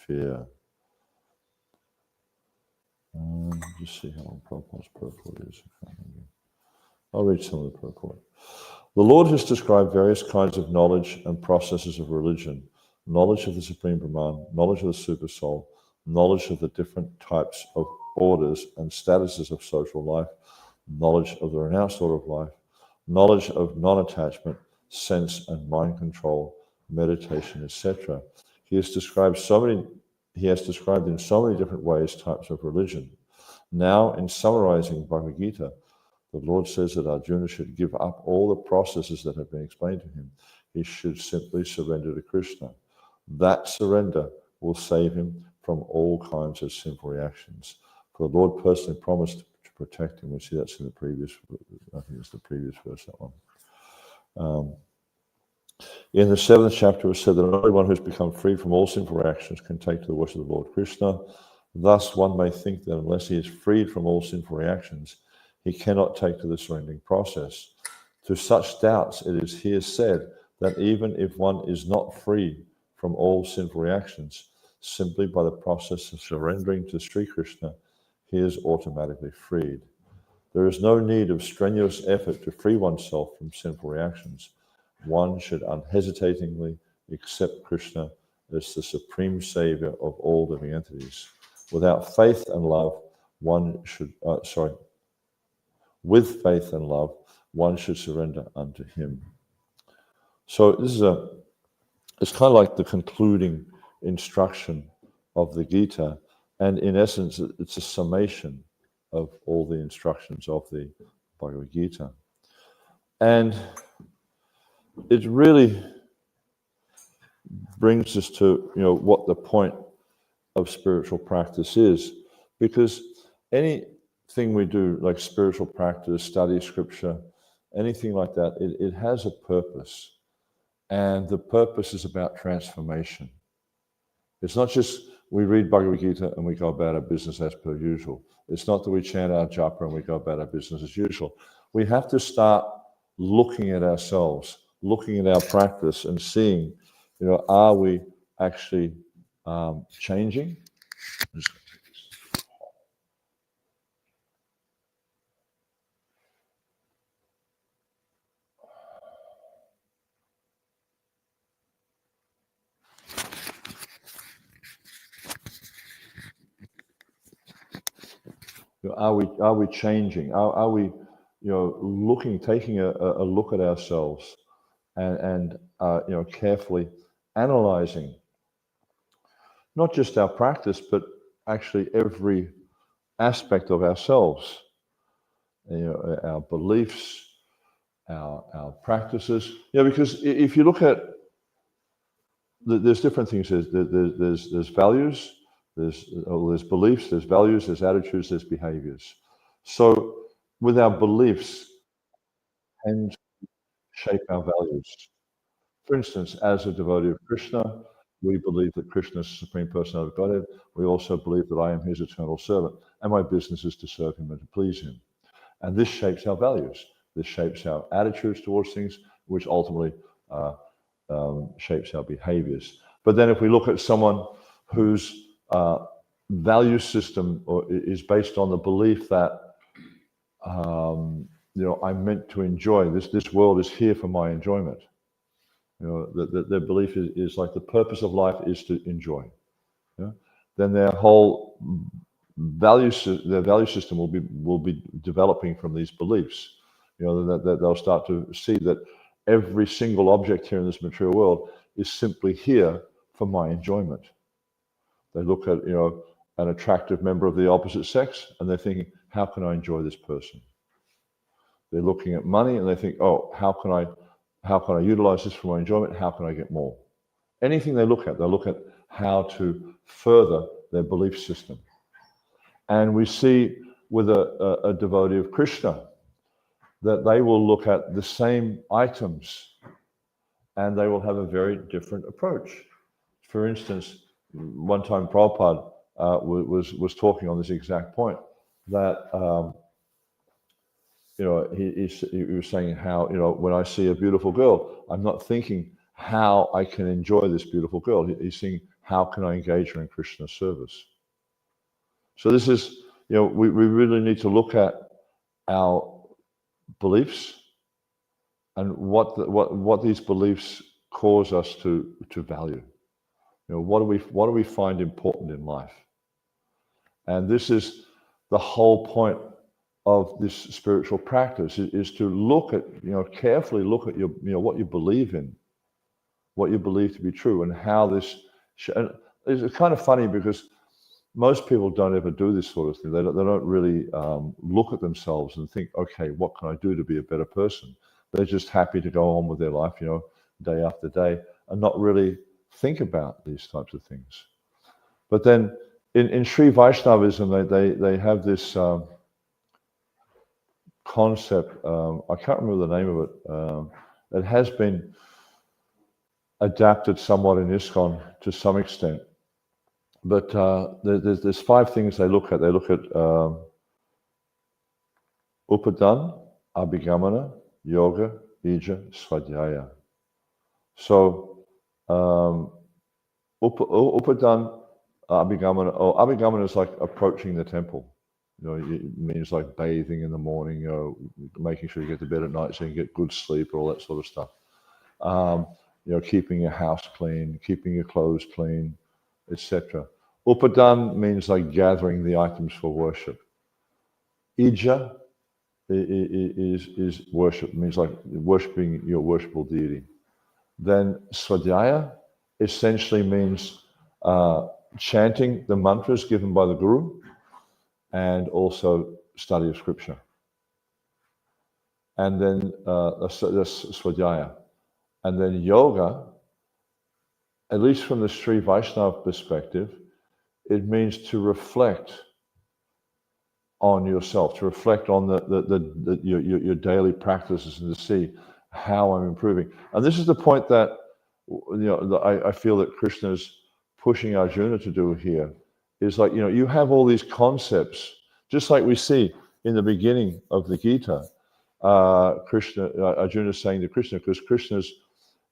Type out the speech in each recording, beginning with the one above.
fear. Just see how long Prabhupada's purport is. I'll read some of the purport. The Lord has described various kinds of knowledge and processes of religion, knowledge of the Supreme Brahman, knowledge of the Super Soul, knowledge of the different types of orders and statuses of social life, knowledge of the renounced order of life, knowledge of non-attachment, sense and mind control, meditation, etc. He has described in so many different ways types of religion. Now, in summarizing Bhagavad Gita, the Lord says that Arjuna should give up all the processes that have been explained to him. He should simply surrender to Krishna. That surrender will save him from all kinds of sinful reactions. For the Lord personally promised to protect him. We see that's in the previous, I think it's the previous verse, that one. In the 7th chapter, it was said that only one who has become free from all sinful reactions can take to the worship of the Lord Krishna. Thus, one may think that unless he is freed from all sinful reactions, he cannot take to the surrendering process. To such doubts, it is here said that even if one is not free from all sinful reactions, simply by the process of surrendering to Sri Krishna, he is automatically freed. There is no need of strenuous effort to free oneself from sinful reactions. One should unhesitatingly accept Krishna as the supreme savior of all living entities. Without faith and love, with faith and love, one should surrender unto him. So this is it's kind of like the concluding instruction of the Gita, and in essence, it's a summation of all the instructions of the Bhagavad Gita. And it really brings us to, what the point of spiritual practice is, because anything we do, like spiritual practice, study scripture, anything like that, it has a purpose, and the purpose is about transformation. It's not just we read Bhagavad Gita and we go about our business as per usual. It's not that we chant our japa and we go about our business as usual. We have to start looking at ourselves, looking at our practice and seeing, are we actually changing? Are we changing? Are we, taking a look at ourselves and carefully analyzing not just our practice, but actually every aspect of ourselves, our beliefs, our practices. Because if you look at, there's different things. There's values. There's beliefs, there's values, there's attitudes, there's behaviors. So with our beliefs and shape our values. For instance, as a devotee of Krishna, we believe that Krishna is the Supreme Personality of Godhead. We also believe that I am his eternal servant, and my business is to serve him and to please him. And this shapes our values. This shapes our attitudes towards things, which ultimately shapes our behaviors. But then if we look at someone whose value system is based on the belief that I'm meant to enjoy this world is here for my enjoyment. Their belief is like the purpose of life is to enjoy. Then their whole value system will be developing from these beliefs. That they'll start to see that every single object here in this material world is simply here for my enjoyment. They look at, an attractive member of the opposite sex, and they're thinking, how can I enjoy this person? They're looking at money, and they think, oh, how can I utilize this for my enjoyment? How can I get more? Anything they look at, they'll look at how to further their belief system. And we see with a devotee of Krishna that they will look at the same items, and they will have a very different approach. For instance, one time Prabhupada was talking on this exact point, that he was saying how, when I see a beautiful girl, I'm not thinking how I can enjoy this beautiful girl. He's saying, how can I engage her in Krishna service? So this is, we really need to look at our beliefs and what these beliefs cause us to value. What do we find important in life? And this is the whole point of this spiritual practice, is to look at, carefully look at your, what you believe in, what you believe to be true, and how this. And it's kind of funny because most people don't ever do this sort of thing. They don't really look at themselves and think, okay, what can I do to be a better person? They're just happy to go on with their life, day after day, and not really think about these types of things. But then in Sri Vaishnavism, they have this concept. I can't remember the name of it. It has been adapted somewhat in ISKCON to some extent. But there's 5 things they look at. They look at Upadan, Abhigamana, Yoga, Ija, Svadhyaya. So Upadan, Abhigamana is like approaching the temple. It means like bathing in the morning, making sure you get to bed at night so you can get good sleep, all that sort of stuff. Keeping your house clean, keeping your clothes clean, etc. Upadan means like gathering the items for worship. Ija is worship, means like worshipping your worshipful deity. Then Svadhyaya essentially means chanting the mantras given by the Guru, and also study of scripture. And then that's Svadhyaya. And then yoga, at least from the Sri Vaishnava perspective, it means to reflect on yourself, to reflect on your daily practices, and to see how I'm improving. And this is the point that I feel that Krishna is pushing Arjuna to do here. Is like, you have all these concepts, just like we see in the beginning of the Gita. Arjuna is saying to Krishna, because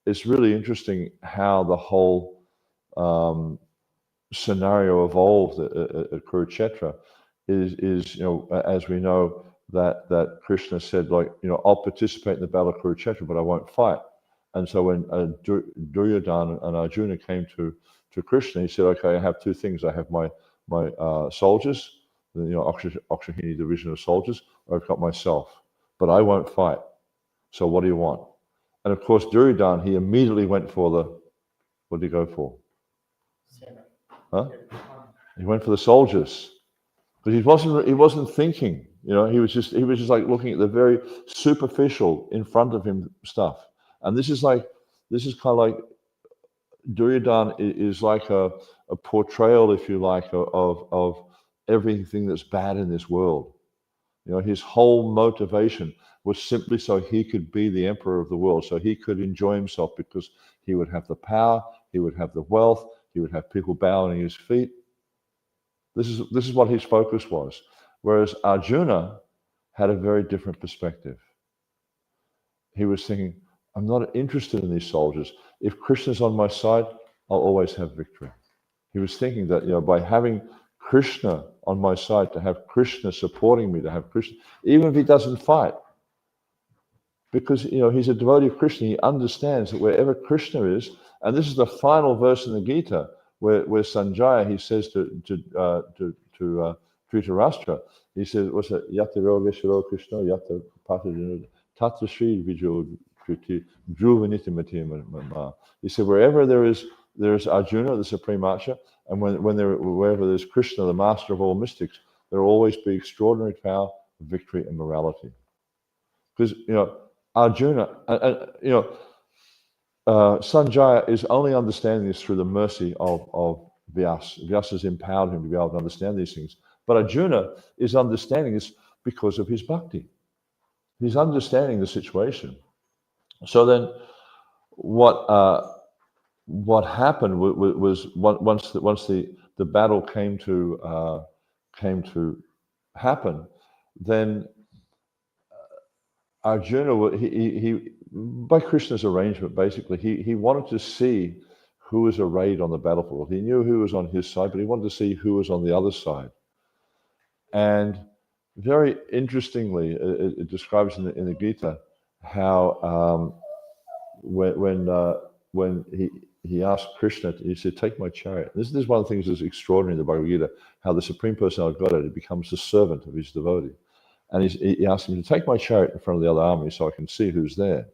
it's really interesting how the whole scenario evolved at Kurukshetra. Is as we know, that Krishna said, like, I'll participate in the battle of Kurukshetra, but I won't fight. And so when Duryodhana and Arjuna came to Krishna, he said, okay, I have 2 things. I have my soldiers, Akshahini division of soldiers, or I've got myself, but I won't fight. So what do you want? And of course, Duryodhana, he immediately went for what did he go for? Huh? He went for the soldiers. But he wasn't thinking, he was just like looking at the very superficial in front of him stuff. And this is kind of like Duryodhana is like a portrayal, if you like, of everything that's bad in this world. His whole motivation was simply so he could be the emperor of the world, so he could enjoy himself, because he would have the power, he would have the wealth, he would have people bowing at his feet. This is what his focus was. Whereas Arjuna had a very different perspective. He was thinking, I'm not interested in these soldiers. If Krishna's on my side, I'll always have victory. He was thinking that, by having Krishna on my side, to have Krishna supporting me, to have Krishna, even if he doesn't fight, because he's a devotee of Krishna, he understands that wherever Krishna is, and this is the final verse in the Gita, where Sanjaya, he says to Dhritarashtra, he says, what's that? Yata Rogeshwaro Krishna, Yata Patadina, Tatra Sri Vijo Kriti, Dhruvaniti. He said, wherever there's Arjuna, the Supreme Archer, and wherever there's Krishna, the master of all mystics, there will always be extraordinary power, victory, and morality. Because Arjuna, Sanjaya is only understanding this through the mercy of Vyasa. Vyasa has empowered him to be able to understand these things. But Arjuna is understanding this because of his bhakti. He's understanding the situation. So then, what happened was once the battle came to happen, then Arjuna, he by Krishna's arrangement, basically, he wanted to see who was arrayed on the battlefield. He knew who was on his side, but he wanted to see who was on the other side. And very interestingly, it describes in the Gita how when he asked Krishna, he said, "Take my chariot." This is one of the things that's extraordinary in the Bhagavad Gita, how the Supreme Personality of Godhead becomes the servant of his devotee. And he asked him to take my chariot in front of the other army so I can see who's there.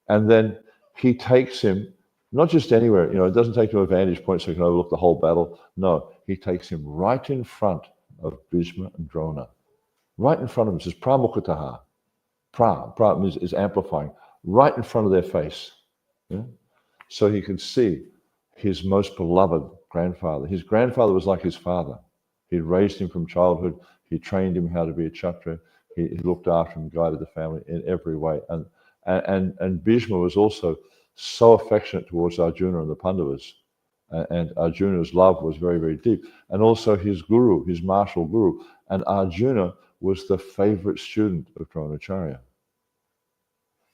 And then he takes him, not just anywhere, it doesn't take him a vantage point so he can overlook the whole battle. No, he takes him right in front of Bhishma and Drona. Right in front of him. It says, Pramukataha. Pra is amplifying. Right in front of their face. Yeah? So he could see his most beloved grandfather. His grandfather was like his father. He raised him from childhood. He trained him how to be a Kshatriya. He looked after him, guided the family in every way. And Bhishma was also so affectionate towards Arjuna and the Pandavas. And Arjuna's love was very, very deep. And also his guru, his martial guru. And Arjuna was the favorite student of Dronacharya.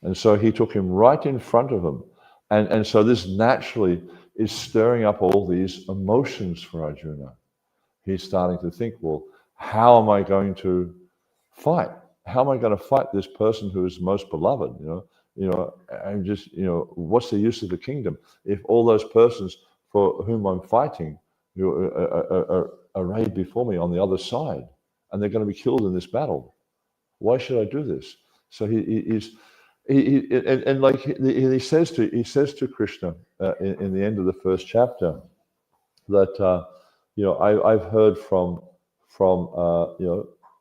And so he took him right in front of him. And so this naturally is stirring up all these emotions for Arjuna. He's starting to think, well, how am I going to fight? How am I going to fight this person who is most beloved? I'm just, what's the use of the kingdom if all those persons for whom I'm fighting are arrayed before me on the other side, and they're going to be killed in this battle? Why should I do this? So he says to Krishna in the end of the first chapter that I've heard from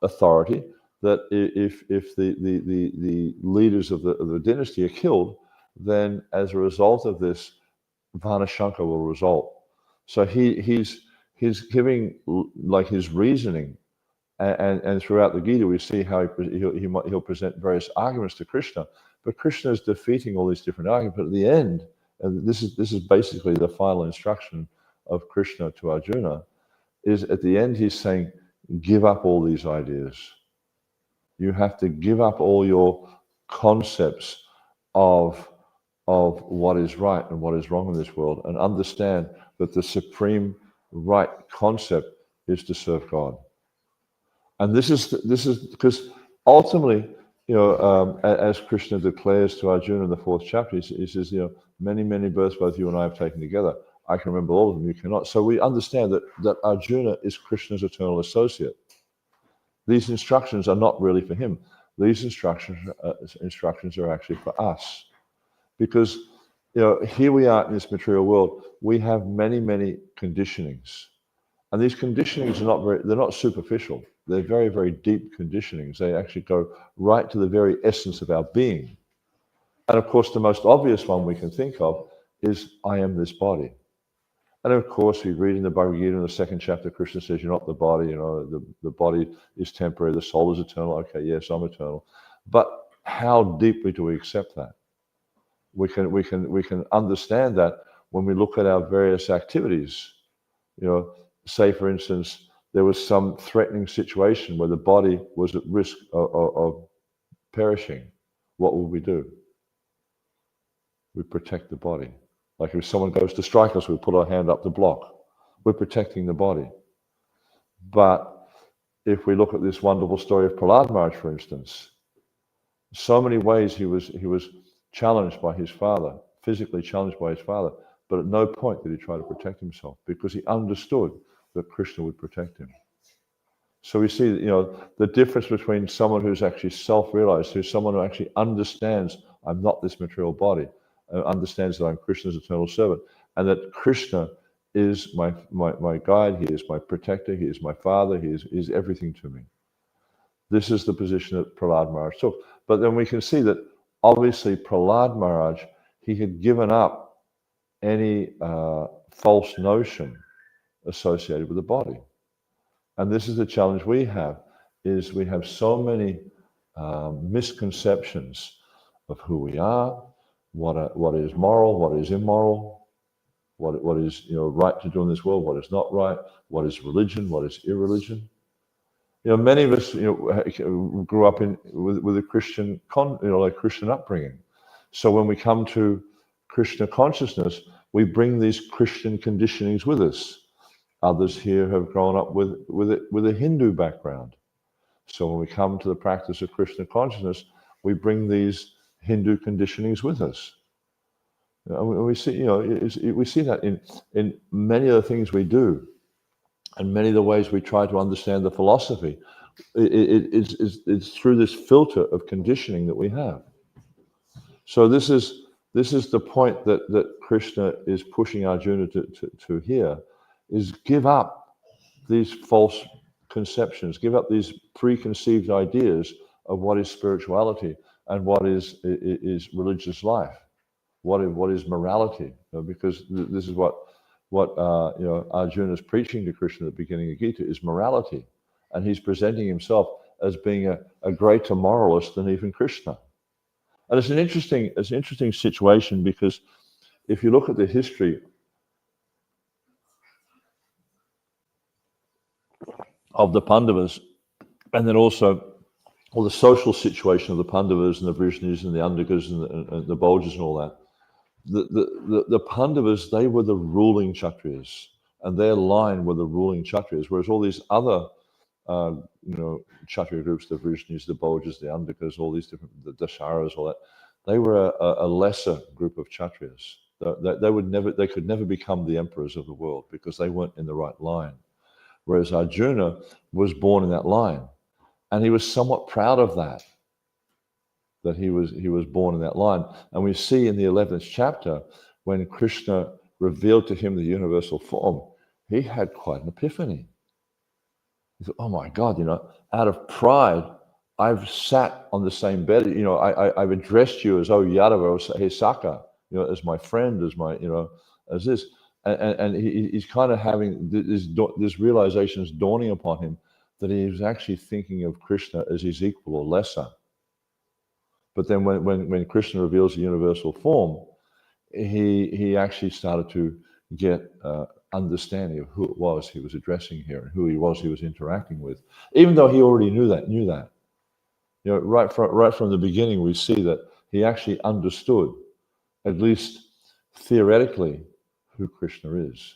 authority that if the leaders of the dynasty are killed, then as a result of this, Vanashankar will result. So he's giving like his reasoning, and throughout the Gita we see how he'll present various arguments to Krishna, but Krishna is defeating all these different arguments. But at the end, and this is basically the final instruction of Krishna to Arjuna, is at the end he's saying, give up all these ideas. You have to give up all your concepts of what is right and what is wrong in this world, and understand that the supreme right concept is to serve God. And this is because ultimately, as Krishna declares to Arjuna in the 4th chapter, he says, many, many births both you and I have taken together. I can remember all of them, you cannot. So we understand that Arjuna is Krishna's eternal associate. These instructions are not really for him. These instructions are actually for us. Because here we are in this material world, we have many, many conditionings. And these conditionings they're not superficial. They're very, very deep conditionings. They actually go right to the very essence of our being. And of course, the most obvious one we can think of is, I am this body. And of course, we read in the Bhagavad Gita in the 2nd chapter, Krishna says, you're not the body, the body is temporary, the soul is eternal. Okay, yes, I'm eternal. But how deeply do we accept that? We can understand that when we look at our various activities. Say for instance, there was some threatening situation where the body was at risk of perishing. What will we do? We protect the body. Like if someone goes to strike us, we put our hand up to block. We're protecting the body. But if we look at this wonderful story of Prahlad Maharaj, for instance, so many ways he was challenged by his father, physically challenged by his father, but at no point did he try to protect himself, because he understood that Krishna would protect him. So we see, the difference between someone who's actually self-realized, who's someone who actually understands, I'm not this material body, understands that I'm Krishna's eternal servant, and that Krishna is my guide, he is my protector, he is my father, he is everything to me. This is the position that Prahlad Maharaj took. But then we can see that obviously Prahlad Maharaj, he had given up any false notion associated with the body. And this is the challenge we have, is we have so many misconceptions of who we are, what is moral, what is immoral, what is right to do in this world, what is not right, what is religion, what is irreligion. Many of us grew up with a Christian Christian upbringing. So when we come to Krishna consciousness, we bring these Christian conditionings with us. Others here have grown up with a Hindu background. So when we come to the practice of Krishna consciousness, we bring these Hindu conditionings with us. We see, we see that in many of the things we do, and many of the ways we try to understand the philosophy. It's through this filter of conditioning that we have. So this is the point that Krishna is pushing Arjuna to hear, is give up these false conceptions, give up these preconceived ideas of what is spirituality and what is religious life, what is morality, because this is what Arjuna is preaching to Krishna at the beginning of Gita is morality, and he's presenting himself as being a greater moralist than even Krishna. And it's an interesting situation, because if you look at the history of the Pandavas, and then also the social situation of the Pandavas and the Vrishnis and the Andakas and the Bolgas and all that, the Pandavas, they were the ruling Kshatriyas, and their line were the ruling Kshatriyas, whereas all these other Kshatriya groups, the Vrishnis, the Bolgas, the Andakas, all these different, the Dasharas, all that, they were a lesser group of Kshatriyas. They could never become the emperors of the world because they weren't in the right line. Whereas Arjuna was born in that line, and he was somewhat proud of that he was born in that line. And we see in the 11th chapter, when Krishna revealed to him the universal form, he had quite an epiphany. He thought, oh my God, out of pride, I've sat on the same bed. I've addressed you as Yadava or hey Saka, as my friend, as my, as this. And he's kind of having this realization is dawning upon him that he was actually thinking of Krishna as his equal or lesser. But then when Krishna reveals the universal form, he actually started to get understanding of who it was he was addressing here and who he was interacting with, even though he already knew that. Right from the beginning, we see that he actually understood, at least theoretically, who Krishna is.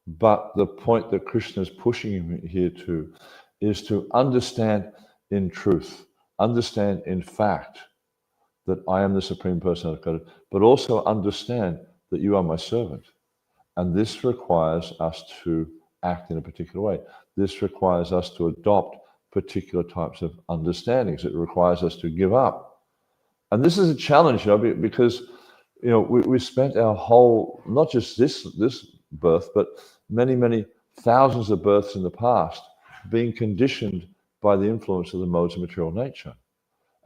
But the point that Krishna is pushing him here to is to understand in truth, understand in fact that I am the Supreme Personality of Godhead, but also understand that you are my servant. And this requires us to act in a particular way. This requires us to adopt particular types of understandings. It requires us to give up. And this is a challenge, because we spent our whole, not just this birth, but many thousands of births in the past being conditioned by the influence of the modes of material nature.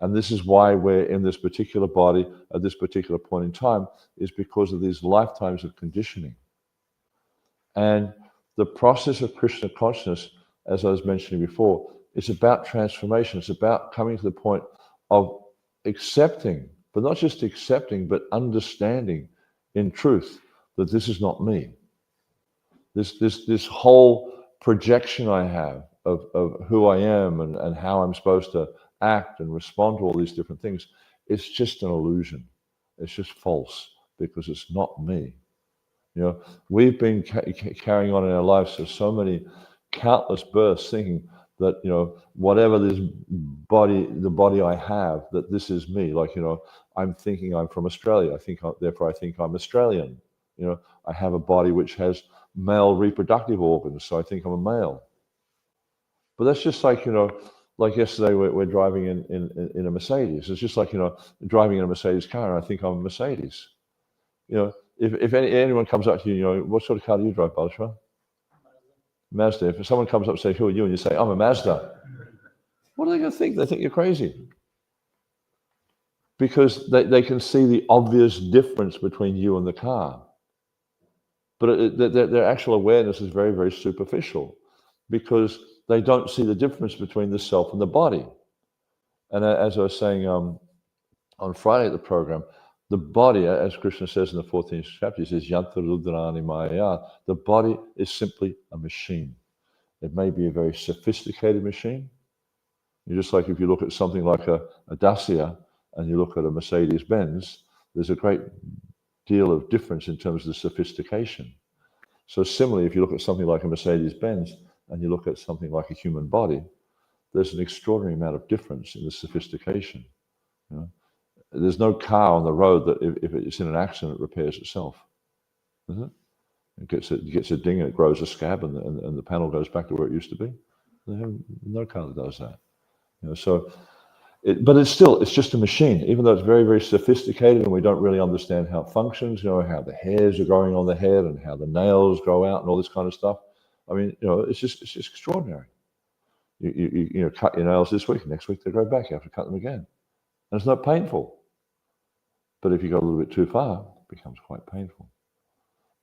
And this is why we're in this particular body at this particular point in time, is because of these lifetimes of conditioning. And the process of Krishna consciousness, as I was mentioning before, is about transformation. It's about coming to the point of accepting, but not just accepting, but understanding in truth that this is not me. This whole projection I have of who I am and how I'm supposed to act and respond to all these different things, it's just an illusion. It's just false, because it's not me. We've been carrying on in our lives for so many countless births, thinking that whatever the body I have, that this is me. Like I'm thinking I'm from Australia. Therefore I think I'm Australian. I have a body which has male reproductive organs, so I think I'm a male. But that's just like like yesterday we're driving in a Mercedes. It's just like driving in a Mercedes car, and I think I'm a Mercedes. If anyone comes up to you, what sort of car do you drive, Balashra? Mazda. If someone comes up and says, who are you? And you say, I'm a Mazda. What are they going to think? They think you're crazy. Because they can see the obvious difference between you and the car. But their actual awareness is very, very superficial, because they don't see the difference between the self and the body. And as I was saying on Friday at the program, the body, as Krishna says in the 14th chapter, he says, Yanta Rudrani Maya, the body is simply a machine. It may be a very sophisticated machine. Just like if you look at something like a Dacia and you look at a Mercedes-Benz, there's a great deal of difference in terms of the sophistication. So similarly, if you look at something like a Mercedes-Benz and you look at something like a human body, there's an extraordinary amount of difference in the sophistication. You know? There's no car on the road that if it's in an accident, it repairs itself. Is it? It gets a ding and it grows a scab and the panel goes back to where it used to be. They have no car that does that. You know, so, but it's just a machine, even though it's very, very sophisticated and we don't really understand how it functions, you know, how the hairs are growing on the head and how the nails grow out and all this kind of stuff. I mean, you know, it's just extraordinary. You know, cut your nails this week, next week they grow back. You have to cut them again. And it's not painful. But if you go a little bit too far, it becomes quite painful.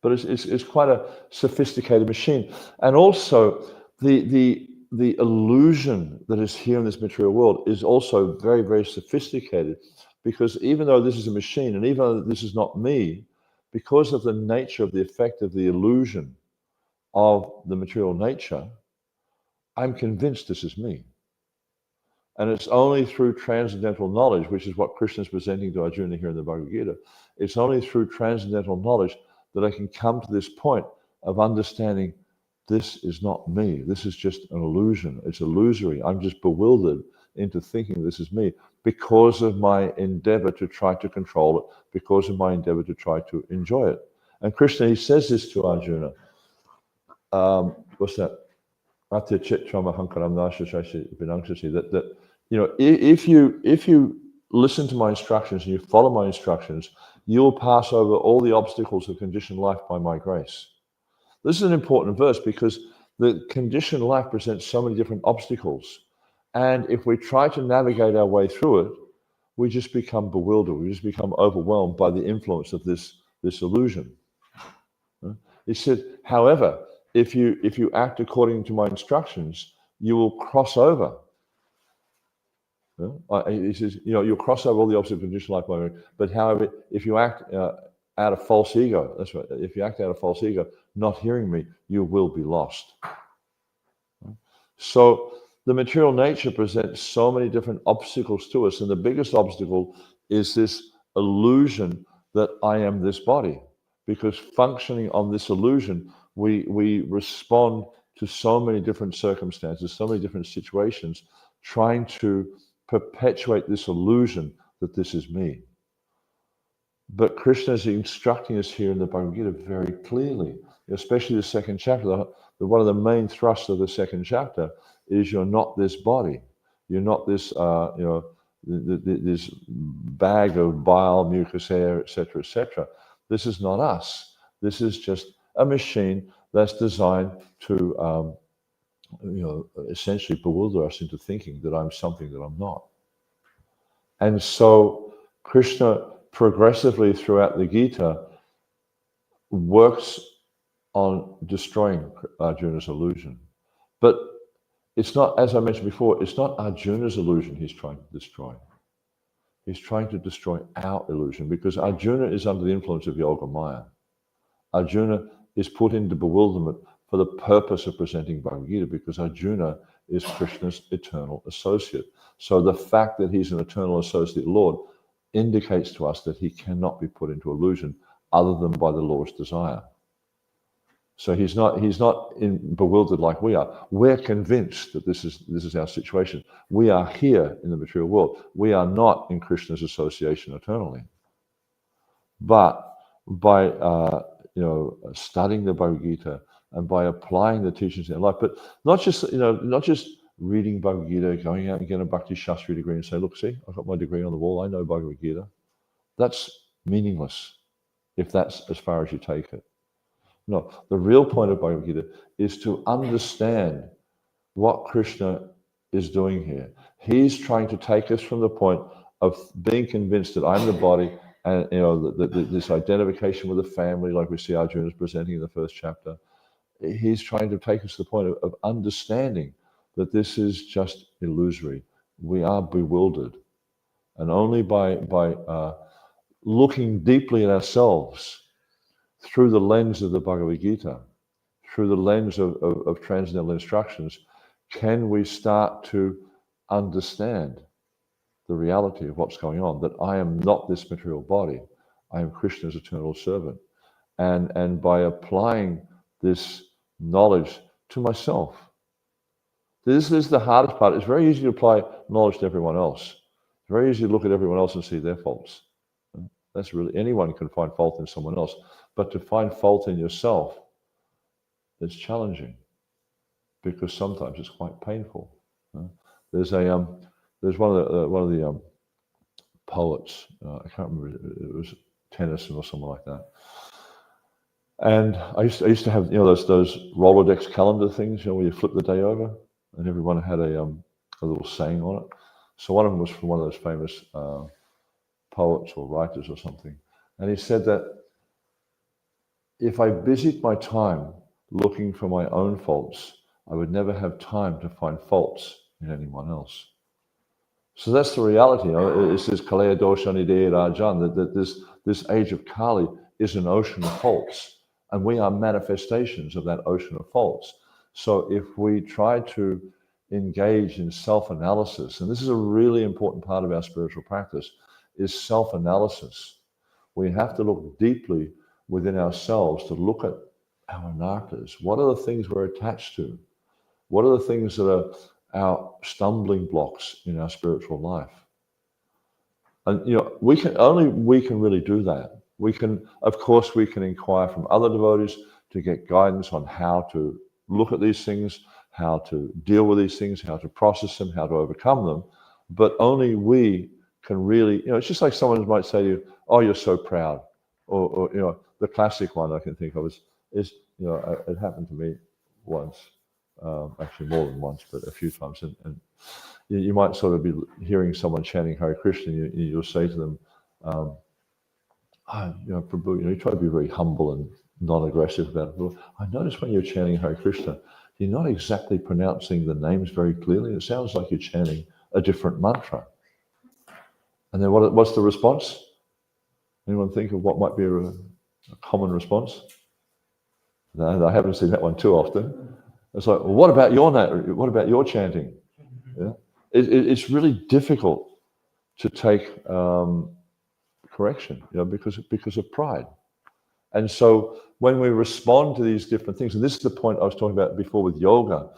But it's quite a sophisticated machine. And also the illusion that is here in this material world is also very, very sophisticated, because even though this is a machine and even though this is not me, because of the nature of the effect of the illusion of the material nature, I'm convinced this is me. And it's only through transcendental knowledge, which is what Krishna is presenting to Arjuna here in the Bhagavad Gita, it's only through transcendental knowledge that I can come to this point of understanding this is not me. This is just an illusion. It's illusory. I'm just bewildered into thinking this is me because of my endeavor to try to control it, because of my endeavor to try to enjoy it. And Krishna, he says this to Arjuna. What's that? That you know, if you listen to my instructions and you follow my instructions, you'll pass over all the obstacles of conditioned life by my grace. This is an important verse because the conditioned life presents so many different obstacles. And if we try to navigate our way through it, we just become bewildered. We just become overwhelmed by the influence of this illusion. He said, however, if you act according to my instructions, you will cross over. He says, you know, you'll cross over all the obstacles of conditioned life by my grace. But however, if you act out of false ego, that's right. If you act out of false ego, not hearing me, you will be lost. So the material nature presents so many different obstacles to us, and the biggest obstacle is this illusion that I am this body. Because functioning on this illusion, we respond to so many different circumstances, so many different situations, trying to perpetuate this illusion that this is me. But Krishna is instructing us here in the Bhagavad Gita very clearly, especially the second chapter. One of the main thrusts of the second chapter is you're not this body. You're not this, this bag of bile, mucus, hair, etc., etc. This is not us. This is just a machine that's designed to, essentially bewilder us into thinking that I'm something that I'm not. And so Krishna progressively throughout the Gita works on destroying Arjuna's illusion. But it's not, as I mentioned before, it's not Arjuna's illusion he's trying to destroy. He's trying to destroy our illusion because Arjuna is under the influence of Yoga Maya. Arjuna is put into bewilderment for the purpose of presenting Bhagavad Gita because Arjuna is Krishna's eternal associate. So the fact that he's an eternal associate Lord indicates to us that he cannot be put into illusion other than by the Lord's desire. So he's not bewildered like we are. We're convinced that this is our situation. We are here in the material world. We are not in Krishna's association eternally. But by studying the Bhagavad Gita and by applying the teachings in our life, but not just reading Bhagavad Gita, going out and getting a Bhakti Shastri degree and say, look, see, I've got my degree on the wall. I know Bhagavad Gita. That's meaningless if that's as far as you take it. No, the real point of Bhagavad Gita is to understand what Krishna is doing here. He's trying to take us from the point of being convinced that I'm the body and this identification with the family, like we see Arjuna presenting in the first chapter. He's trying to take us to the point of understanding that this is just illusory. We are bewildered. And only by looking deeply at ourselves through the lens of the Bhagavad Gita, through the lens of transcendental instructions, can we start to understand the reality of what's going on, that I am not this material body. I am Krishna's eternal servant. And by applying this knowledge to myself, this is the hardest part. It's very easy to apply knowledge to everyone else. It's very easy to look at everyone else and see their faults. That's really, anyone can find fault in someone else. But to find fault in yourself, it's challenging because sometimes it's quite painful. There's one of the poets. I can't remember. It was Tennyson or someone like that. And I used to have those Rolodex calendar things, where you flip the day over, and everyone had a little saying on it. So one of them was from one of those famous poets or writers or something, and he said that if I busied my time looking for my own faults, I would never have time to find faults in anyone else. So that's the reality. It says Kalaya Dosha Nidaya Rajan, that this age of Kali is an ocean of faults, and we are manifestations of that ocean of faults. So if we try to engage in self-analysis, and this is a really important part of our spiritual practice, is self-analysis. We have to look deeply within ourselves to look at our anarthas. What are the things we're attached to? What are the things that are our stumbling blocks in our spiritual life? And we can really do that. Of course, we can inquire from other devotees to get guidance on how to look at these things, how to deal with these things, how to process them, how to overcome them. But only we can really, it's just like someone might say to you, "Oh, you're so proud," or the classic one I can think of is it happened to me once, actually more than once, but a few times, and you might sort of be hearing someone chanting Hare Krishna, and you'll say to them, Prabhu, you try to be very humble and non-aggressive about it. Well, I noticed when you're chanting Hare Krishna, you're not exactly pronouncing the names very clearly. It sounds like you're chanting a different mantra. And then what's the response? Anyone think of what might be a common response? No, I haven't seen that one too often. It's like, well, what about your chanting? Yeah? It's really difficult to take correction, because of pride. And so when we respond to these different things, and this is the point I was talking about before with yoga,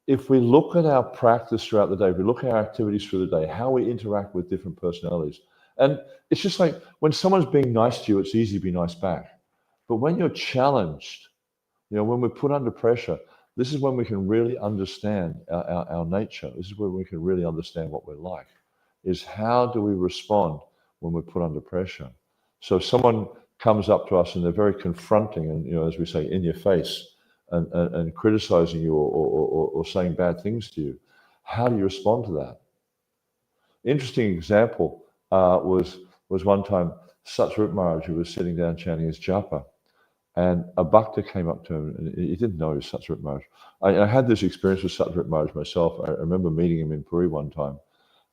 if we look at our practice throughout the day, if we look at our activities through the day, how we interact with different personalities, and it's just like when someone's being nice to you, it's easy to be nice back. But when you're challenged, when we're put under pressure, this is when we can really understand our nature. This is where we can really understand what we're like, is how do we respond when we're put under pressure. So if someone comes up to us and they're very confronting and, as we say, in your face and criticizing you or saying bad things to you, how do you respond to that? Interesting example was one time Satsvarupa Maharaj, who was sitting down chanting his japa, and a bhakta came up to him, and he didn't know he was Satsvarupa Maharaj. I had this experience with Satsvarupa Maharaj myself. I remember meeting him in Puri one time,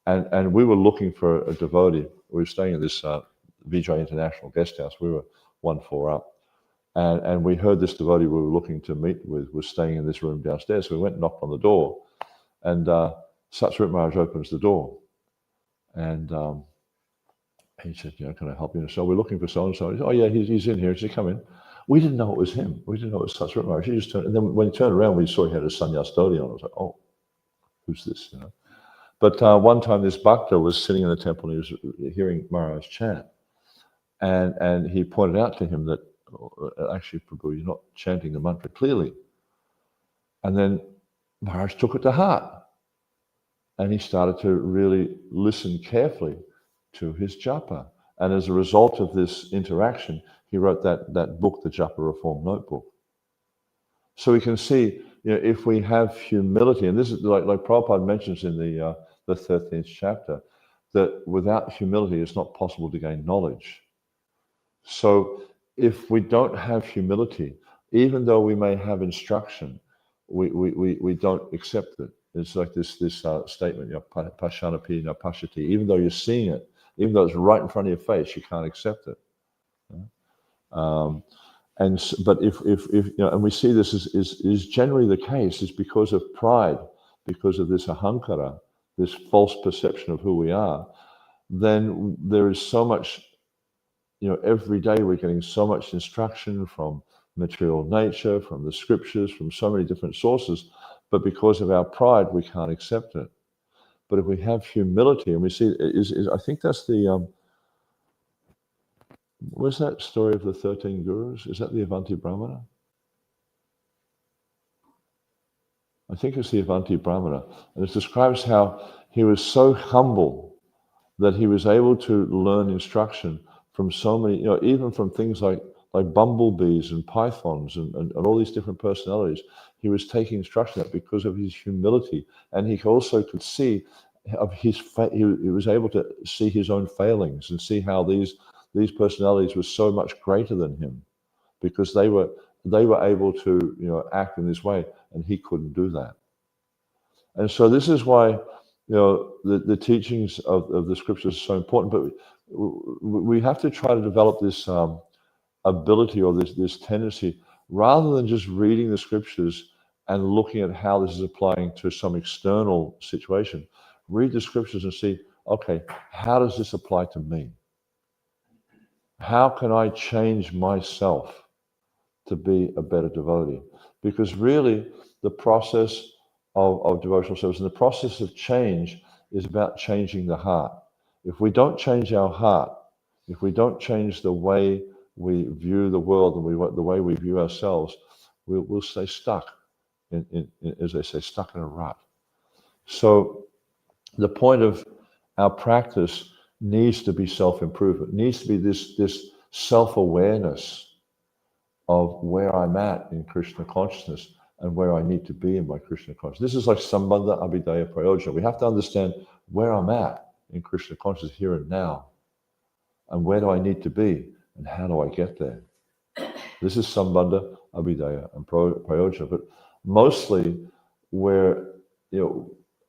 and we were looking for a devotee. We were staying in this Vijay International guest house. We were 1 floor up, and we heard this devotee we were looking to meet with was staying in this room downstairs. So we went and knocked on the door, and Satsvarupa Maharaj opens the door, and he said, "Can I help you?" So we're looking for so-and-so. He said, "Oh yeah, he's in here." He said, "Come in." We didn't know it was him. We didn't know it was Satsvarupa Maharaj. He just turned, and then when he turned around, we saw he had a sannyas dhoti on. I was like, "Oh, who's this?" But one time this bhakta was sitting in the temple and he was hearing Maharaj chant. And he pointed out to him that, actually, Prabhu, you're not chanting the mantra clearly. And then Maharaj took it to heart. And he started to really listen carefully to his japa. And as a result of this interaction, he wrote that book, the Japa Reform Notebook. So we can see, if we have humility, and this is like Prabhupada mentions in the 13th chapter, that without humility, it's not possible to gain knowledge. So if we don't have humility, even though we may have instruction, we don't accept it. It's like this statement, pashanapi na pashati. Even though you're seeing it, even though it's right in front of your face, you can't accept it. But if and we see this is generally the case, is because of pride, because of this ahankara, this false perception of who we are, then there is so much every day we're getting so much instruction from material nature, from the scriptures, from so many different sources, but because of our pride, we can't accept it. But if we have humility, and we see, I think that's the, was that story of the 13 gurus? Is that the Avanti Brahmana? I think it's the Avanti Brahmana. And it describes how he was so humble that he was able to learn instruction from so many, even from things like bumblebees and pythons and all these different personalities. He was taking instruction out because of his humility. And he also could see of he was able to see his own failings and see how these personalities were so much greater than him because they were able to act in this way, and he couldn't do that. And so this is why the teachings of the scriptures are so important. But we have to try to develop this ability or this tendency, rather than just reading the scriptures and looking at how this is applying to some external situation. Read the scriptures and see, okay, how does this apply to me? How can I change myself to be a better devotee? Because really, the process of devotional service and the process of change is about changing the heart. If we don't change our heart, if we don't change the way we view the world and the way we view ourselves, we'll stay stuck in, as they say, stuck in a rut. So the point of our practice needs to be self-improvement, needs to be this self-awareness of where I'm at in Krishna consciousness and where I need to be in my Krishna consciousness. This is like Sambandha Abhidaya Prayojana. We have to understand where I'm at in Krishna consciousness here and now, and where do I need to be, and how do I get there? This is Sambandha Abhidaya and Prayojana. But mostly where,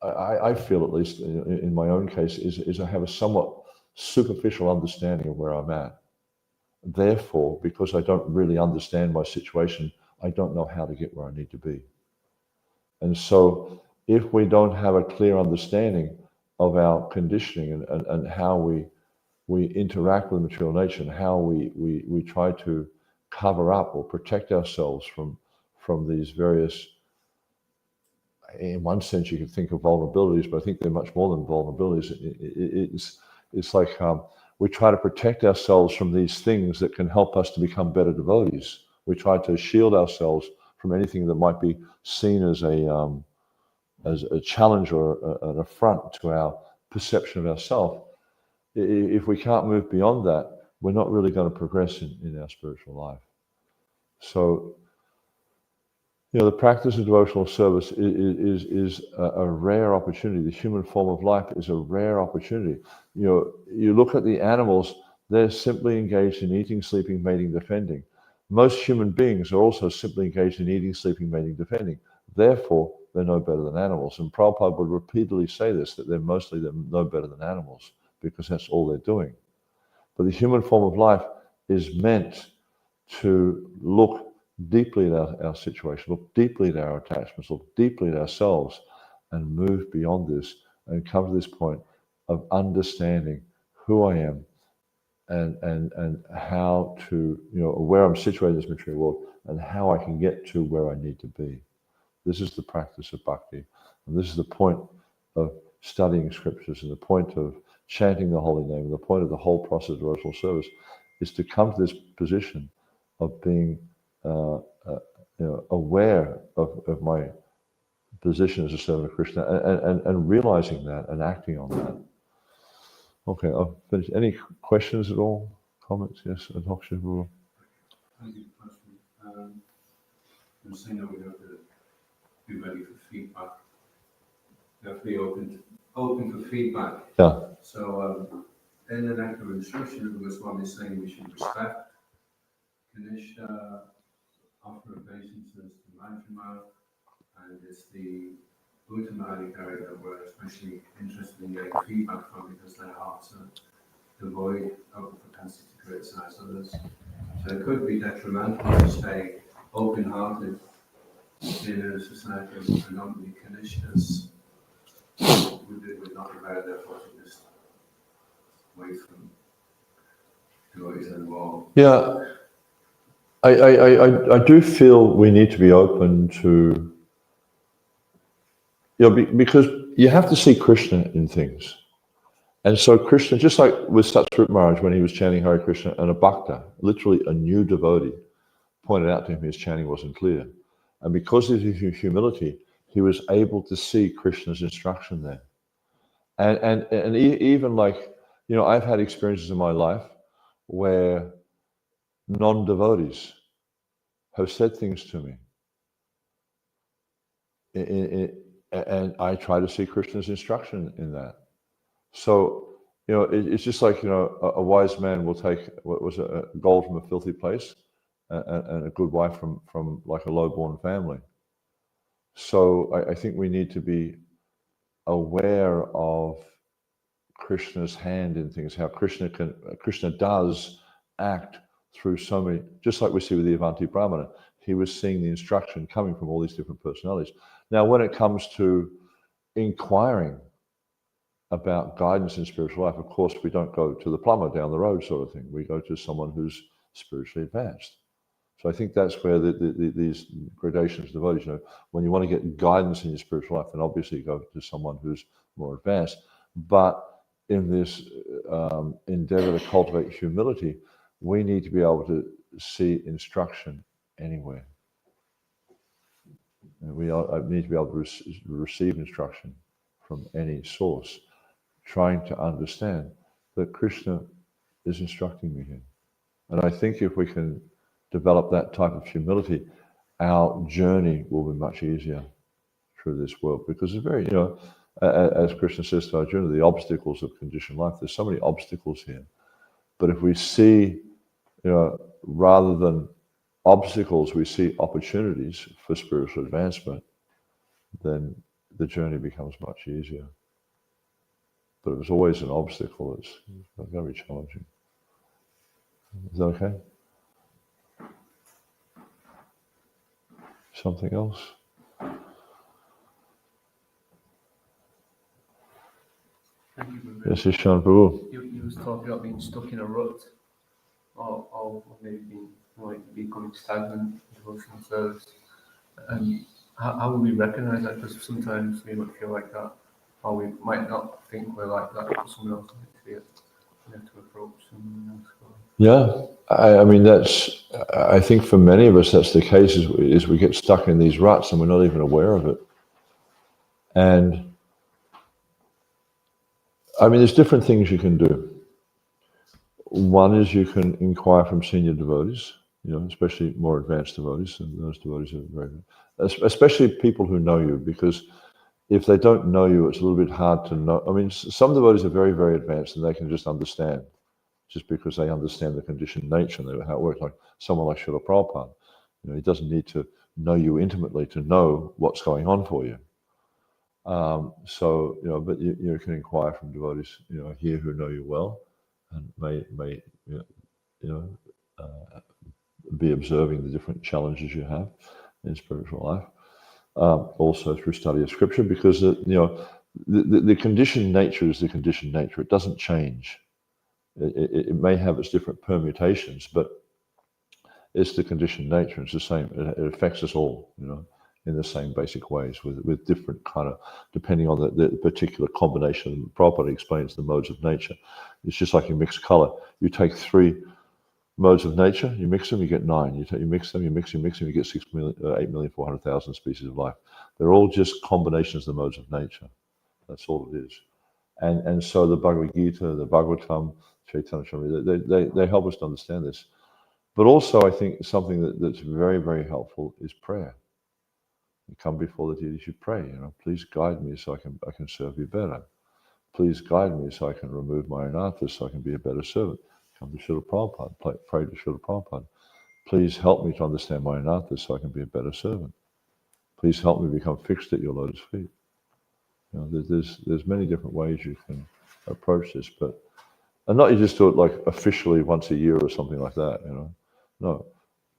I feel, at least in my own case, is I have a somewhat superficial understanding of where I'm at. Therefore, because I don't really understand my situation, I don't know how to get where I need to be. And so if we don't have a clear understanding of our conditioning and how we interact with material nature and how we try to cover up or protect ourselves from these various, in one sense you could think of vulnerabilities, but I think they're much more than vulnerabilities. It's like we try to protect ourselves from these things that can help us to become better devotees. We try to shield ourselves from anything that might be seen as a challenge or an affront to our perception of ourselves. If we can't move beyond that, we're not really going to progress in our spiritual life. So, the practice of devotional service is a rare opportunity. The human form of life is a rare opportunity. You look at the animals, they're simply engaged in eating, sleeping, mating, defending. Most human beings are also simply engaged in eating, sleeping, mating, defending. Therefore, they're no better than animals. And Prabhupada would repeatedly say this, that they're no better than animals, because that's all they're doing. But the human form of life is meant to look deeply at our situation, look deeply at our attachments, look deeply at ourselves, and move beyond this and come to this point of understanding who I am and how to, where I'm situated in this material world and how I can get to where I need to be. This is the practice of bhakti. And this is the point of studying scriptures, and the point of chanting the holy name, and the point of the whole process of devotional service is to come to this position of being aware of my position as a servant of Krishna and realizing that and acting on that. Okay, I've finished. Any questions at all? Comments? Yes, Adhoksha. Thank you, Pastor. I'm saying that we have to be ready for feedback. We have to be open for feedback. Yeah. So, in the nectar instruction, Goswami is saying we should respect Kanishta, offer obeisances to Nrsimha, and it's the Uttama Adhikari that we're especially interested in getting feedback from, because their hearts are devoid of the propensity to criticize others. So it could be detrimental to stay open-hearted in a society of predominantly Kanishtas. Would not be better, therefore, to just wait from what is involved. Yeah, I do feel we need to be open to, because you have to see Krishna in things. And so Krishna, just like with Satsrup Maharaj when he was chanting Hare Krishna, and a bhakta, literally a new devotee, pointed out to him his chanting wasn't clear. And because of his humility, he was able to see Krishna's instruction there. And even like, I've had experiences in my life where non-devotees have said things to me. And I try to see Krishna's instruction in that. So, it's just like, a wise man will take what was a gold from a filthy place and a good wife from like a low-born family. So I think we need to be aware of Krishna's hand in things, how Krishna does act through so many, just like we see with the Avanti Brahmana. He was seeing the instruction coming from all these different personalities. Now, when it comes to inquiring about guidance in spiritual life, of course, we don't go to the plumber down the road sort of thing. We go to someone who's spiritually advanced. So I think that's where these gradations of devotees, when you want to get guidance in your spiritual life, then obviously you go to someone who's more advanced. But in this endeavor to cultivate humility, we need to be able to see instruction anywhere. And we need to be able to receive instruction from any source, trying to understand that Krishna is instructing me here. And I think if we can develop that type of humility, our journey will be much easier through this world. Because it's very, as Krishna says to Arjuna, the obstacles of conditioned life, there's so many obstacles here. But if we see, rather than obstacles, we see opportunities for spiritual advancement, then the journey becomes much easier. But if it's always an obstacle, it's going to be challenging. Is that okay? Something else? Thank you, Yes, Ishan Prabhu. You was talking about being stuck in a rut, or maybe becoming stagnant in devotional service. And how will we recognise that? Because sometimes we might feel like that, or we might not think we're like that, but someone else might feel it. We have to approach someone else. Yeah, I mean, I think for many of us, that's the case, is we get stuck in these ruts and we're not even aware of it. And I mean, there's different things you can do. One is you can inquire from senior devotees, especially more advanced devotees, and those devotees are very good. Especially people who know you, because if they don't know you, it's a little bit hard to know. I mean, some devotees are very, very advanced and they can just understand, just because they understand the conditioned nature and how it works. Like someone like Srila Prabhupada, he doesn't need to know you intimately to know what's going on for you. But you can inquire from devotees, here who know you well, and may be observing the different challenges you have in spiritual life. Also through study of scripture, because the conditioned nature is the conditioned nature. It doesn't change. It may have its different permutations, but it's the conditioned nature. It's the same. It affects us all, in the same basic ways, with different kind of, depending on the particular combination. Prabhupada explains the modes of nature. It's just like you mix color. You take 3 modes of nature, you mix them, you get 9. You mix them, you mix them, you get 8,400,000 species of life. They're all just combinations of the modes of nature. That's all it is. And so the Bhagavad Gita, the Bhagavatam, Chaitanya Charitamrita, they help us to understand this. But also, I think something that's very, very helpful is prayer. You come before the deities, you pray. Please guide me so I can serve you better. Please guide me so I can remove my anarthas, so I can be a better servant. Come to Srila Prabhupada, pray to Srila Prabhupada. Please help me to understand my anarthas so I can be a better servant. Please help me become fixed at your lotus feet. There's many different ways you can approach this, and not you just do it like officially once a year or something like that. No,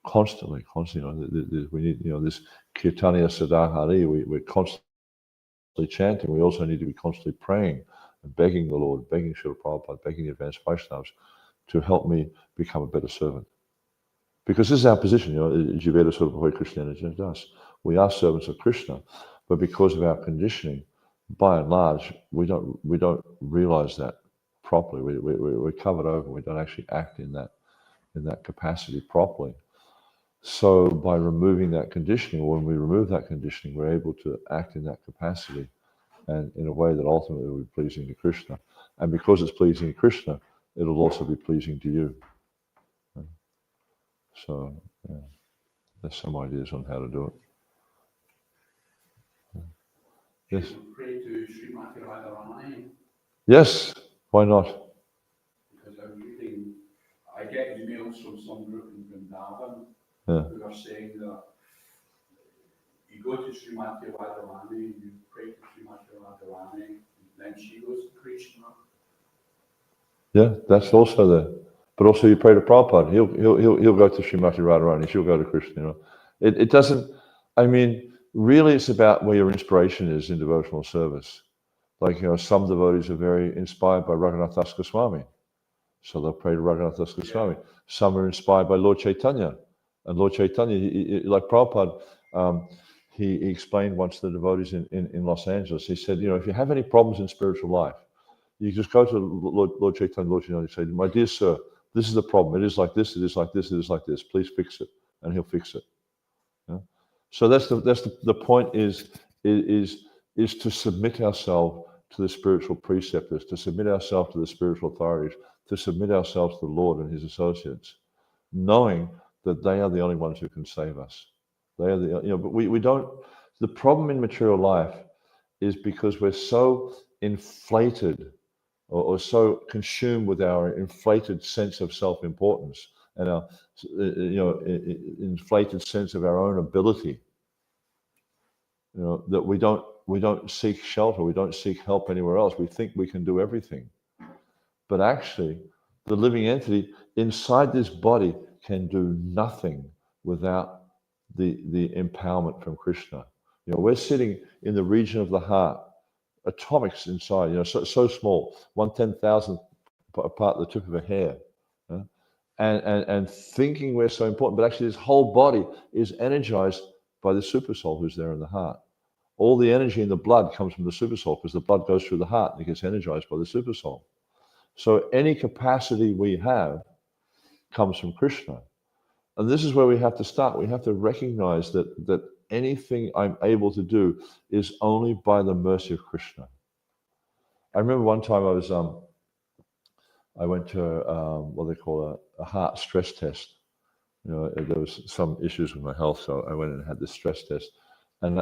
constantly. We need this Kirtaniya Sadahari. We're constantly chanting. We also need to be constantly praying and begging the Lord, begging Srila Prabhupada, begging the advanced Vaishnavas to help me become a better servant. Because this is our position, Jiveta Swarupa Krishna Das. We are servants of Krishna, but because of our conditioning, by and large, we don't realize that properly. We're covered over. We don't actually act in that capacity properly. So by removing that conditioning, or when we remove that conditioning, we're able to act in that capacity and in a way that ultimately will be pleasing to Krishna. And because it's pleasing to Krishna, it'll also be pleasing to you. So yeah, there's some ideas on how to do it. Yes. Pray to Srimati Radharani. Yes. Why not? Because I get emails from some group in Vrindavan who are saying that you go to Srimati Radharani, you pray to Srimati Radharani, and then she goes to Krishna. Yeah, that's also there. But also you pray to Prabhupada. He'll go to Srimati Radharani. She'll go to Krishna. It doesn't. I mean, really, it's about where your inspiration is in devotional service. Like some devotees are very inspired by Raghunath Das Goswami, so they'll pray to Raghunath Das Goswami. Some are inspired by Lord Chaitanya, and Lord Chaitanya, like Prabhupada, he explained once to the devotees in Los Angeles. He said, if you have any problems in spiritual life, you just go to Lord Chaitanya, and say, my dear sir, this is the problem. It is like this, it is like this, it is like this. Please fix it. And he'll fix it. Yeah? So that's the point is to submit ourselves to the spiritual preceptors, to submit ourselves to the spiritual authorities, to submit ourselves to the Lord and his associates, knowing that they are the only ones who can save us. They are but we don't. The problem in material life is because we're so inflated or so consumed with our inflated sense of self-importance and our inflated sense of our own ability, that we don't seek shelter, we don't seek help anywhere else. We think we can do everything. But actually, the living entity inside this body can do nothing without the empowerment from Krishna. We're sitting in the region of the heart, atomics inside, so small, 1/10,000th part of the tip of a hair, and thinking we're so important, but actually this whole body is energized by the super soul who's there in the heart. All the energy in the blood comes from the super soul because the blood goes through the heart and it gets energized by the super soul. So any capacity we have comes from Krishna. And this is where we have to start. We have to recognize that anything I'm able to do is only by the mercy of Krishna. I remember one time I went to what they call a heart stress test. There was some issues with my health, so I went and had this stress test. And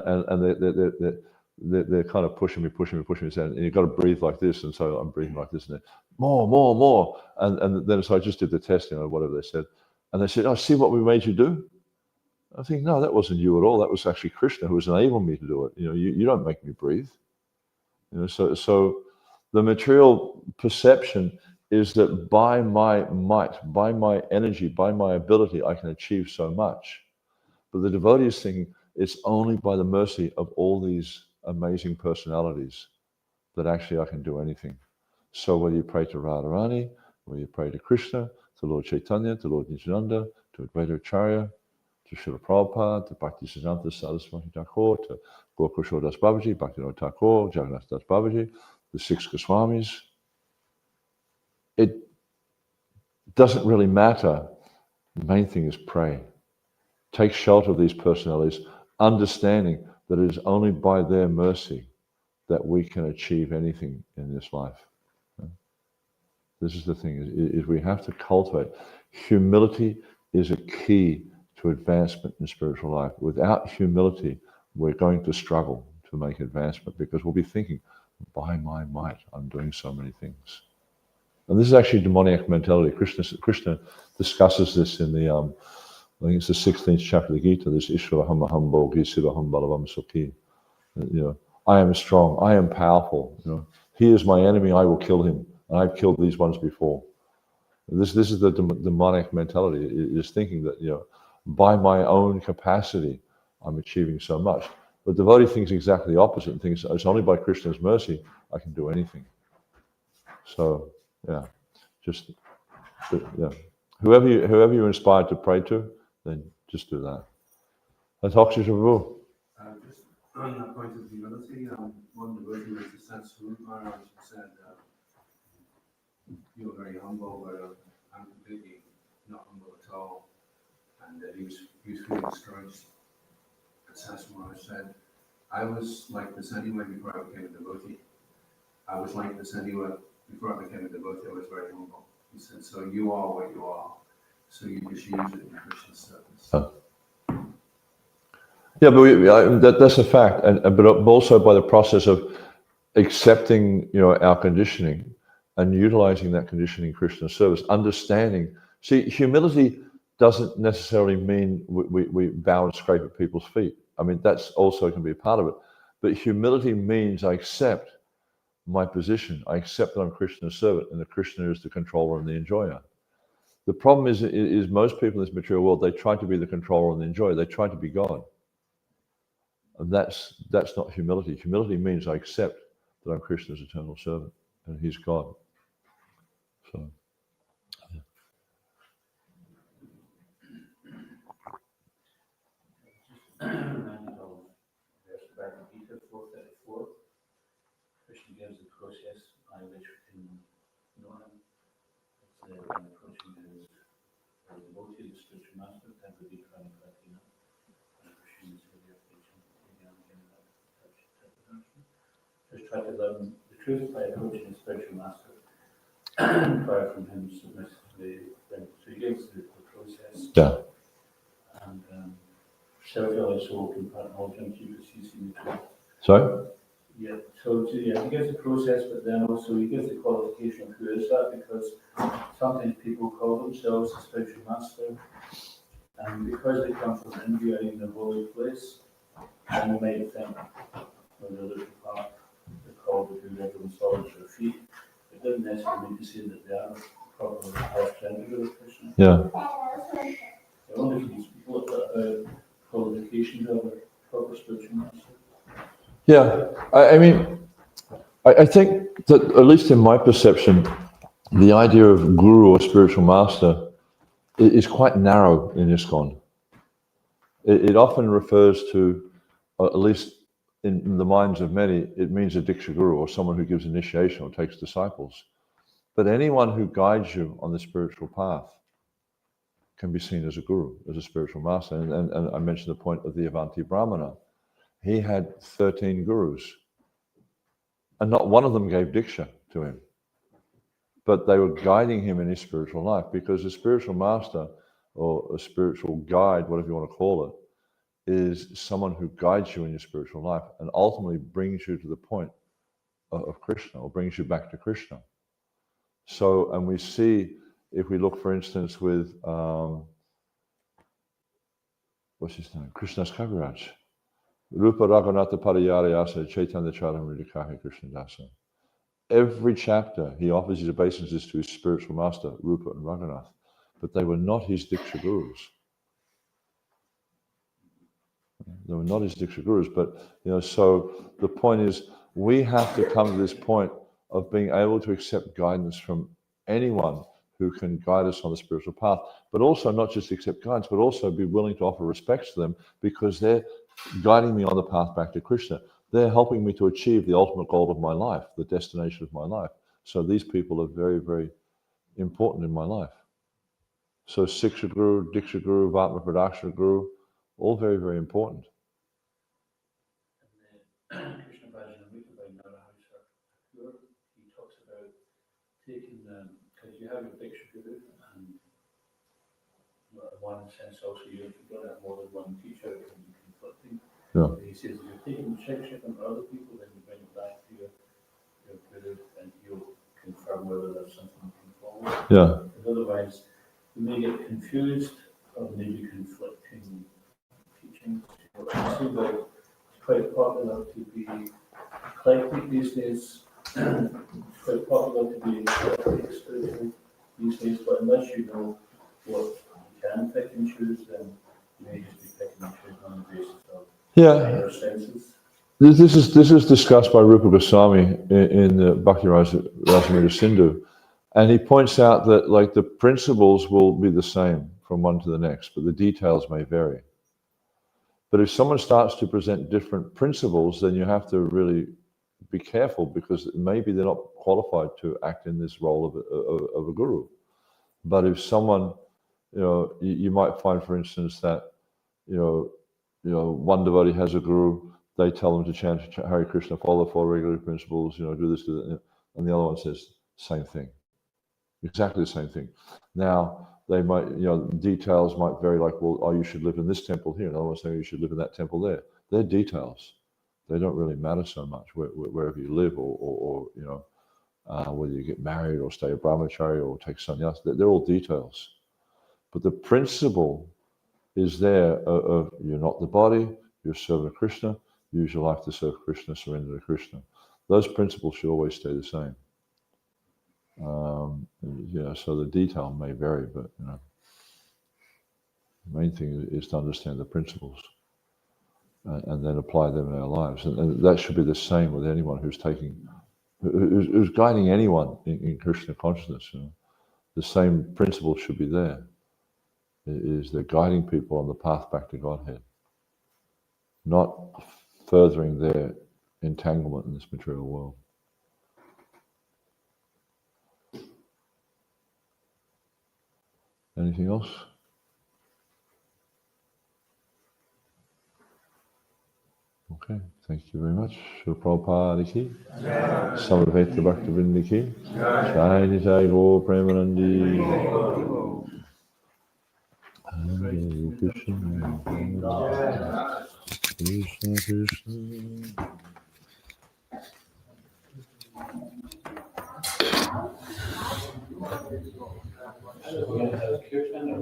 they're kind of pushing me, saying, and you've got to breathe like this. And so I'm breathing like this, and more. And then so I just did the test, whatever they said. And they said, oh, see what we made you do? I think, no, that wasn't you at all. That was actually Krishna who was enabling me to do it. You don't make me breathe. So the material perception is that by my might, by my energy, by my ability, I can achieve so much. But the devotee is thinking it's only by the mercy of all these amazing personalities that actually I can do anything. So whether you pray to Radharani, whether you pray to Krishna, to Lord Chaitanya, to Lord Nityananda, to Advaita Acharya, to Srila Prabhupada, to Bhaktisiddhanta Saraswati Thakur, to Gokul Das Babaji, Bhaktivinoda Thakur, Jagannath Das Babaji, the 6 Goswamis. It doesn't really matter. The main thing is pray. Take shelter of these personalities, understanding that it is only by their mercy that we can achieve anything in this life. This is the thing, is we have to cultivate. Humility is a key to advancement in spiritual life. Without humility, we're going to struggle to make advancement because we'll be thinking, by my might, I'm doing so many things. And this is actually demoniac mentality. Krishna discusses this in the, I think it's the 16th chapter of the Gita, this Ishvaraham Aham Bhogi Sivaham Balavam Sukhi. I am strong, I am powerful. He is my enemy, I will kill him. And I've killed these ones before. This is the demonic mentality, is thinking that, by my own capacity, I'm achieving so much. But the devotee thinks exactly the opposite and thinks it's only by Krishna's mercy I can do anything. So, yeah, just Yeah. Whoever you're inspired to pray to, then just do that. That's Hoxie Shavu. Just on that point of humility, one devotee went to Satsuma Maharaj and said, "You're very humble, but I'm completely not humble at all." And he was feeling discouraged. And Satsuma Maharaj said, "I was like this anyway before I became a devotee. I was like this anyway before I became a devotee. I was very humble." He said, "So you are what you are. So you just use it in Krishna's service." Oh. Yeah, but that's a fact, but also by the process of accepting, our conditioning and utilizing that conditioning in Krishna's service, understanding. See, humility doesn't necessarily mean we bow and scrape at people's feet. I mean, that's also can be a part of it. But humility means I accept my position. I accept that I'm Krishna's servant and that Krishna is the controller and the enjoyer. The problem is most people in this material world, they try to be the controller and the enjoyer. They try to be God. And that's not humility. Humility means I accept that I'm Krishna's eternal servant and he's God. So, yeah. Reminded of verse Bhagavad Gita 4:34. Krishna gives the process by which we can know him. It's when approaching his devotee, the spiritual master, just try to learn the truth by approaching the spiritual master and inquire from him submissively. So he gives the process. Yeah. And self-realized soul can acknowledge him to see the truth. Sorry? Yeah, so he gives the process, but then also he gives the qualification of who is that, because sometimes people call themselves a spiritual master, and because they come from India in the holy place, and you might think, when they're looking part, they're called to do everyone follows their feet. It doesn't necessarily mean to say that they are properly representative of Krishna. Yeah. I wonder if these people have qualifications of a proper spiritual master. Yeah. I mean, I think that, at least in my perception, the idea of guru or spiritual master is quite narrow in ISKCON. It often refers to, at least in the minds of many, it means a Diksha Guru or someone who gives initiation or takes disciples. But anyone who guides you on the spiritual path can be seen as a guru, as a spiritual master. And I mentioned the point of the Avanti Brahmana. He had 13 gurus, and not one of them gave Diksha to him. But they were guiding him in his spiritual life, because a spiritual master or a spiritual guide, whatever you want to call it, is someone who guides you in your spiritual life and ultimately brings you to the point of Krishna, or brings you back to Krishna. So, and we see, if we look, for instance, with, what's his name? Krishna's Kaviraj. Rupa Raghunatha Parayarayasa Chaitanya Charamridikahi Krishna Dasa. Every chapter, he offers his obeisances to his spiritual master, Rupa and Raghunath, but they were not his Diksha Gurus. They were not his Diksha Gurus, but, so the point is, we have to come to this point of being able to accept guidance from anyone who can guide us on the spiritual path, but also not just accept guidance, but also be willing to offer respects to them, because they're guiding me on the path back to Krishna. They're helping me to achieve the ultimate goal of my life, the destination of my life. So these people are very, very important in my life. So Siksha Guru, Diksha Guru, Vatma Pradakshina Guru, all very, very important. And Krishna Bhajanamrita by Narahari Thakur, he talks about taking because you have your Diksha Guru, and in one sense also you've got to have more than one teacher, it can be conflicting. Yeah. He says if you're taking Shiksha from other people, then you bring it back to your Guru, and you'll confirm whether there's something you can follow. Yeah. Because otherwise, you may get confused or maybe conflicting teachings. It seems like it's quite popular to be eclectic these days. It's quite popular to be eclectic spiritually these days, but unless you know what you can pick and choose, then you may just be picking and choosing on the basis of your senses. This is discussed by Rupa Goswami in the Bhakti Rasamrita Sindhu, And he points out that like the principles will be the same from one to the next, but the details may vary. But if someone starts to present different principles, then you have to really be careful, because maybe they're not qualified to act in this role of a guru. But if someone, you might find, for instance, that one devotee has a guru, they tell them to chant Hare Krishna, follow the 4 regular principles, do this, do that, and the other one says same thing, exactly the same thing. Now they might, details might vary, like, well, you should live in this temple here, another one saying you should live in that temple there. They're details. They don't really matter so much wherever you live, or whether you get married or stay a brahmachari or take sannyas. They're all details. But the principle is there of you're not the body, you're serving Krishna, use your life to serve Krishna, surrender to Krishna. Those principles should always stay the same. So the detail may vary, but the main thing is to understand the principles and then apply them in our lives. And that should be the same with anyone who's guiding anyone in Krishna consciousness. The same principle should be there. Is they're guiding people on the path back to Godhead, not furthering their entanglement in this material world. Anything else? Okay, thank you very much. Srila Prabhupada ki, Samaveta Bhaktivinoda ki, Jai Jai Gaur Premanandi. Hare Krishna, Krishna Krishna. So we're gonna have kirtan or?